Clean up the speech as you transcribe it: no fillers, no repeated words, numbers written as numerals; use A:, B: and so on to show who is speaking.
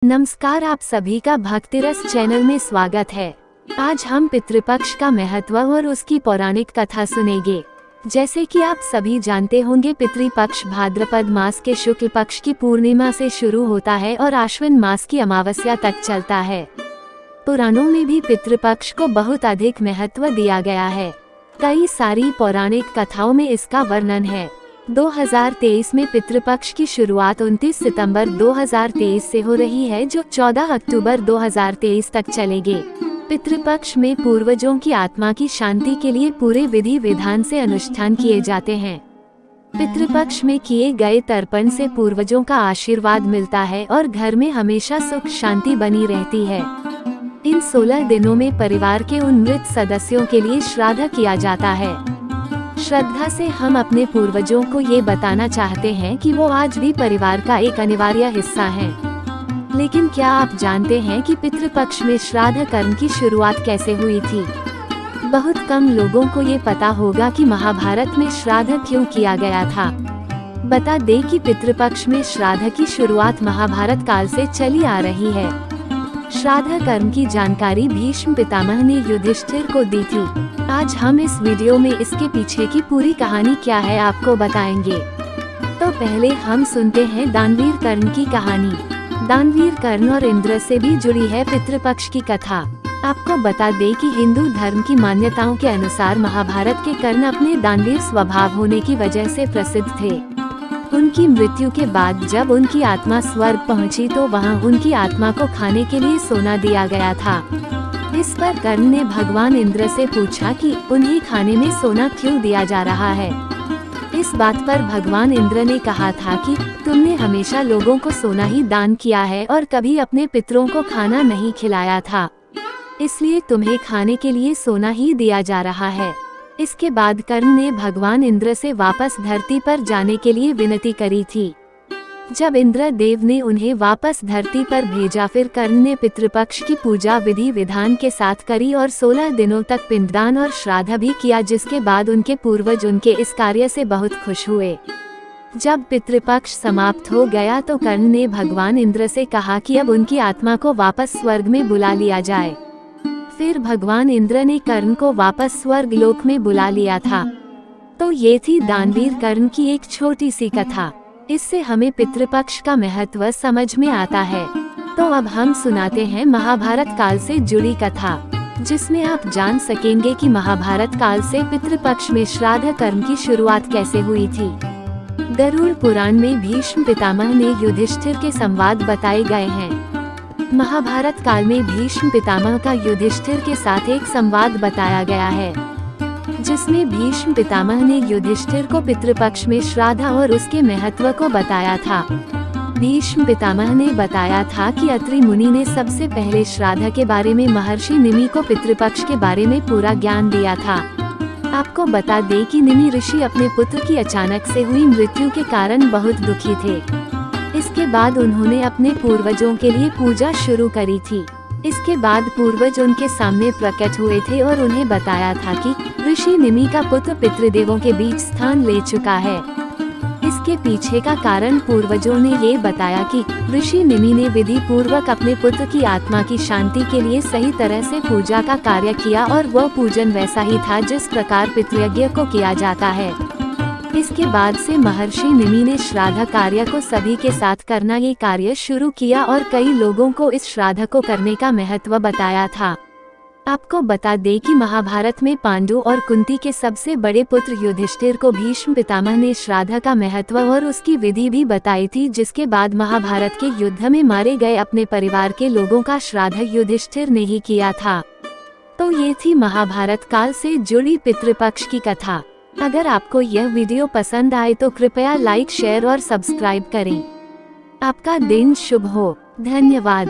A: नमस्कार, आप सभी का भक्तिरस चैनल में स्वागत है। आज हम पितृपक्ष का महत्व और उसकी पौराणिक कथा सुनेंगे। जैसे कि आप सभी जानते होंगे, पितृपक्ष भाद्रपद मास के शुक्ल पक्ष की पूर्णिमा से शुरू होता है और आश्विन मास की अमावस्या तक चलता है। पुराणों में भी पितृपक्ष को बहुत अधिक महत्व दिया गया है। कई सारी पौराणिक कथाओं में इसका वर्णन है। 2023 में पितृपक्ष की शुरुआत 29 सितंबर 2023 से हो रही है, जो 14 अक्टूबर 2023 तक चलेगी। पितृपक्ष में पूर्वजों की आत्मा की शांति के लिए पूरे विधि विधान से अनुष्ठान किए जाते हैं। पितृपक्ष में किए गए तर्पण से पूर्वजों का आशीर्वाद मिलता है और घर में हमेशा सुख शांति बनी रहती है। इन 16 दिनों में परिवार के उन मृत सदस्यों के लिए श्राद्ध किया जाता है। श्रद्धा से हम अपने पूर्वजों को ये बताना चाहते हैं कि वो आज भी परिवार का एक अनिवार्य हिस्सा हैं। लेकिन क्या आप जानते हैं कि पितृपक्ष में श्राद्ध कर्म की शुरुआत कैसे हुई थी? बहुत कम लोगों को ये पता होगा कि महाभारत में श्राद्ध क्यों किया गया था। बता दें कि पितृपक्ष में श्राद्ध की शुरुआत महाभारत काल से चली आ रही है। श्राद्ध कर्म की जानकारी भीष्म पितामह ने युधिष्ठिर को दी थी। आज हम इस वीडियो में इसके पीछे की पूरी कहानी क्या है आपको बताएंगे। तो पहले हम सुनते हैं दानवीर कर्ण की कहानी। दानवीर कर्ण और इंद्र से भी जुड़ी है पितृपक्ष की कथा। आपको बता दें कि हिंदू धर्म की मान्यताओं के अनुसार महाभारत के कर्ण अपने दानवीर स्वभाव होने की वजह से प्रसिद्ध थे। उनकी मृत्यु के बाद जब उनकी आत्मा स्वर्ग पहुंची तो वहां उनकी आत्मा को खाने के लिए सोना दिया गया था। इस पर कर्ण ने भगवान इंद्र से पूछा कि उन्हें खाने में सोना क्यों दिया जा रहा है। इस बात पर भगवान इंद्र ने कहा था कि तुमने हमेशा लोगों को सोना ही दान किया है और कभी अपने पितरों को खाना नहीं खिलाया था, इसलिए तुम्हें खाने के लिए सोना ही दिया जा रहा है। इसके बाद कर्ण ने भगवान इंद्र से वापस धरती पर जाने के लिए विनती करी थी। जब इंद्र देव ने उन्हें वापस धरती पर भेजा, फिर कर्ण ने पितृपक्ष की पूजा विधि विधान के साथ करी और 16 दिनों तक पिंडदान और श्राद्ध भी किया, जिसके बाद उनके पूर्वज उनके इस कार्य से बहुत खुश हुए। जब पितृपक्ष समाप्त हो गया तो कर्ण ने भगवान इंद्र से कहा कि अब उनकी आत्मा को वापस स्वर्ग में बुला लिया जाए। फिर भगवान इंद्र ने कर्ण को वापस स्वर्ग लोक में बुला लिया था। तो ये थी दानवीर कर्ण की एक छोटी सी कथा। इससे हमें पितृपक्ष का महत्व समझ में आता है। तो अब हम सुनाते हैं महाभारत काल से जुड़ी कथा, जिसमें आप जान सकेंगे कि महाभारत काल से पितृपक्ष में श्राद्ध कर्म की शुरुआत कैसे हुई थी। गरुड़ पुराण में भीष्म पितामह ने युधिष्ठिर के संवाद बताए गए हैं। महाभारत काल में भीष्म पितामह का युधिष्ठिर के साथ एक संवाद बताया गया है, जिसमें भीष्म पितामह ने युधिष्ठिर को पितृपक्ष में श्राद्ध और उसके महत्व को बताया था। भीष्म पितामह ने बताया था कि अत्रि मुनि ने सबसे पहले श्राद्ध के बारे में महर्षि निमि को पितृपक्ष के बारे में पूरा ज्ञान दिया था। आपको बता दें कि निमि ऋषि अपने पुत्र की अचानक से हुई मृत्यु के कारण बहुत दुखी थे। इसके बाद उन्होंने अपने पूर्वजों के लिए पूजा शुरू करी थी। इसके बाद पूर्वज उनके सामने प्रकट हुए थे और उन्हें बताया था कि ऋषि निमि का पुत्र पितृदेवों के बीच स्थान ले चुका है। इसके पीछे का कारण पूर्वजों ने ये बताया कि ऋषि निमि ने विधि पूर्वक अपने पुत्र की आत्मा की शांति के लिए सही तरह से पूजा का कार्य किया और वह पूजन वैसा ही था जिस प्रकार पितृयज्ञ को किया जाता है। इसके बाद से महर्षि निमि ने श्राद्ध कार्य को सभी के साथ करना ये कार्य शुरू किया और कई लोगों को इस श्राद्ध को करने का महत्व बताया था। आपको बता दें कि महाभारत में पांडु और कुंती के सबसे बड़े पुत्र युधिष्ठिर को भीष्म पितामह ने श्राद्ध का महत्व और उसकी विधि भी बताई थी, जिसके बाद महाभारत के युद्ध में मारे गए अपने परिवार के लोगों का श्राद्ध युधिष्ठिर ने ही किया था। तो ये थी महाभारत काल से जुड़ी पितृपक्ष की कथा। अगर आपको यह वीडियो पसंद आए तो कृपया लाइक, शेयर और सब्सक्राइब करें। आपका दिन शुभ हो। धन्यवाद।